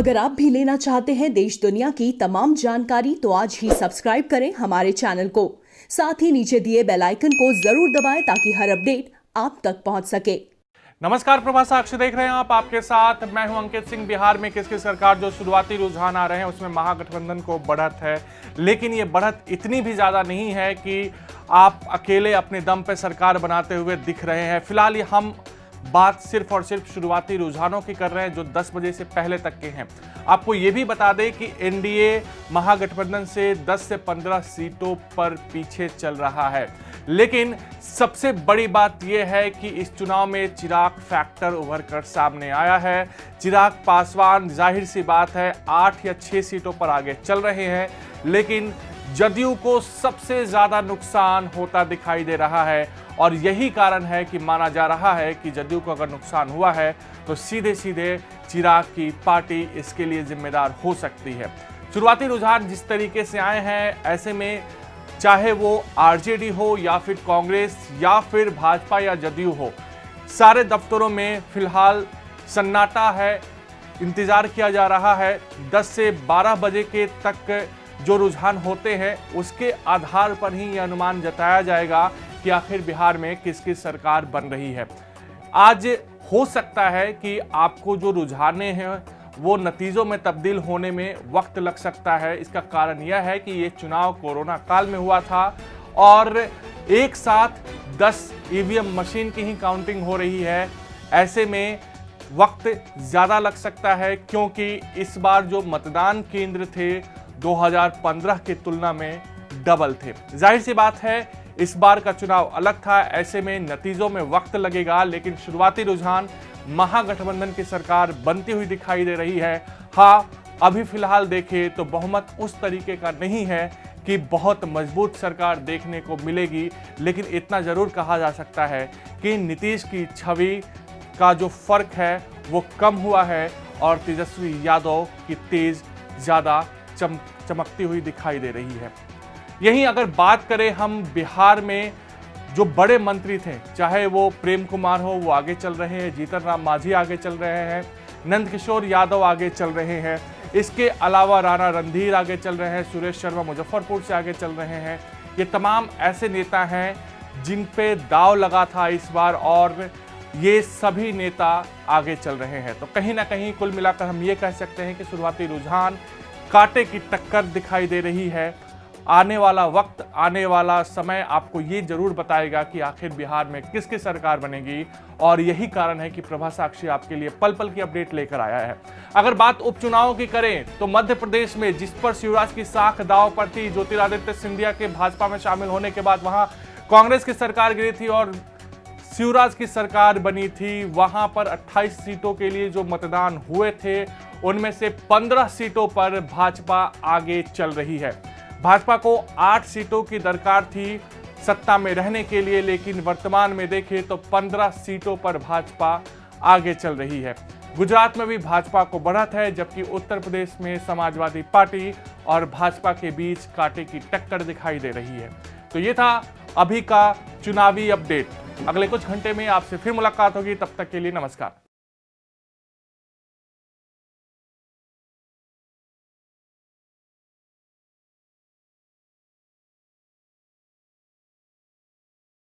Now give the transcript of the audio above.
अगर आप भी लेना चाहते हैं देश दुनिया की तमाम जानकारी तो आज ही सब्सक्राइब करें हमारे चैनल को। साथ ही नीचे दिए बेल आइकन को जरूर दबाएं ताकि हर अपडेट आप तक पहुंच सके। नमस्कार, प्रभात साक्षी देख रहे हैं आप, आपके साथ मैं हूं अंकित सिंह। बिहार में किसकी सरकार, जो शुरुआती रुझान आ रहे हैं उसमें महागठबंधन को बढ़त है, लेकिन ये बढ़त इतनी भी ज्यादा नहीं है कि आप अकेले अपने दम पे सरकार बनाते हुए दिख रहे हैं। फिलहाल ये हम बात सिर्फ और सिर्फ शुरुआती रुझानों की कर रहे हैं जो 10 बजे से पहले तक के हैं। आपको ये भी बता दें कि एनडीए महागठबंधन से 10 से 15 सीटों पर पीछे चल रहा है, लेकिन सबसे बड़ी बात यह है कि इस चुनाव में चिराग फैक्टर उभर कर सामने आया है। चिराग पासवान जाहिर सी बात है 8 या 6 सीटों पर आगे चल रहे हैं, लेकिन जदयू को सबसे ज्यादा नुकसान होता दिखाई दे रहा है और यही कारण है कि माना जा रहा है कि जदयू को अगर नुकसान हुआ है तो सीधे सीधे चिराग की पार्टी इसके लिए जिम्मेदार हो सकती है। शुरुआती रुझान जिस तरीके से आए हैं, ऐसे में चाहे वो आरजेडी हो या फिर कांग्रेस या फिर भाजपा या जदयू हो, सारे दफ्तरों में फिलहाल सन्नाटा है। इंतजार किया जा रहा है 10 से 12 बजे के तक जो रुझान होते हैं उसके आधार पर ही यह अनुमान जताया जाएगा कि आखिर बिहार में किसकी सरकार बन रही है। आज हो सकता है कि आपको जो रुझाने हैं वो नतीजों में तब्दील होने में वक्त लग सकता है। इसका कारण यह है कि ये चुनाव कोरोना काल में हुआ था और एक साथ 10 ईवीएम मशीन की ही काउंटिंग हो रही है। ऐसे में वक्त ज़्यादा लग सकता है क्योंकि इस बार जो मतदान केंद्र थे 2015 की तुलना में डबल थे। जाहिर सी बात है इस बार का चुनाव अलग था, ऐसे में नतीजों में वक्त लगेगा, लेकिन शुरुआती रुझान महागठबंधन की सरकार बनती हुई दिखाई दे रही है। हाँ, अभी फिलहाल देखें तो बहुमत उस तरीके का नहीं है कि बहुत मजबूत सरकार देखने को मिलेगी, लेकिन इतना जरूर कहा जा सकता है कि नीतीश की छवि का जो फर्क है वो कम हुआ है और तेजस्वी यादव की तेज ज़्यादा चमकती हुई दिखाई दे रही है। यहीं अगर बात करें हम बिहार में जो बड़े मंत्री थे, चाहे वो प्रेम कुमार हो, वो आगे चल रहे हैं, जीतन राम मांझी आगे चल रहे हैं, नंदकिशोर यादव आगे चल रहे हैं, इसके अलावा राणा रणधीर आगे चल रहे हैं, सुरेश शर्मा मुजफ्फरपुर से आगे चल रहे हैं। ये तमाम ऐसे नेता हैं जिन पे दाव लगा था इस बार और ये सभी नेता आगे चल रहे हैं। तो कहीं ना कहीं कुल मिलाकर हम ये कह सकते हैं कि शुरुआती रुझान कांटे की टक्कर दिखाई दे रही है। आने वाला वक्त, आने वाला समय आपको ये जरूर बताएगा कि आखिर बिहार में किसकी सरकार बनेगी और यही कारण है कि प्रभा साक्षी आपके लिए पल पल की अपडेट लेकर आया है। अगर बात उपचुनावों की करें तो मध्य प्रदेश में जिस पर शिवराज की साख दांव पर थी, ज्योतिरादित्य सिंधिया के भाजपा में शामिल होने के बाद वहां कांग्रेस की सरकार गिरी थी और शिवराज की सरकार बनी थी, वहां पर 28 सीटों के लिए जो मतदान हुए थे उनमें से 15 सीटों पर भाजपा आगे चल रही है। भाजपा को 8 सीटों की दरकार थी सत्ता में रहने के लिए, लेकिन वर्तमान में देखें तो 15 सीटों पर भाजपा आगे चल रही है। गुजरात में भी भाजपा को बढ़त है, जबकि उत्तर प्रदेश में समाजवादी पार्टी और भाजपा के बीच कांटे की टक्कर दिखाई दे रही है। तो ये था अभी का चुनावी अपडेट। अगले कुछ घंटे में आपसे फिर मुलाकात होगी, तब तक के लिए नमस्कार।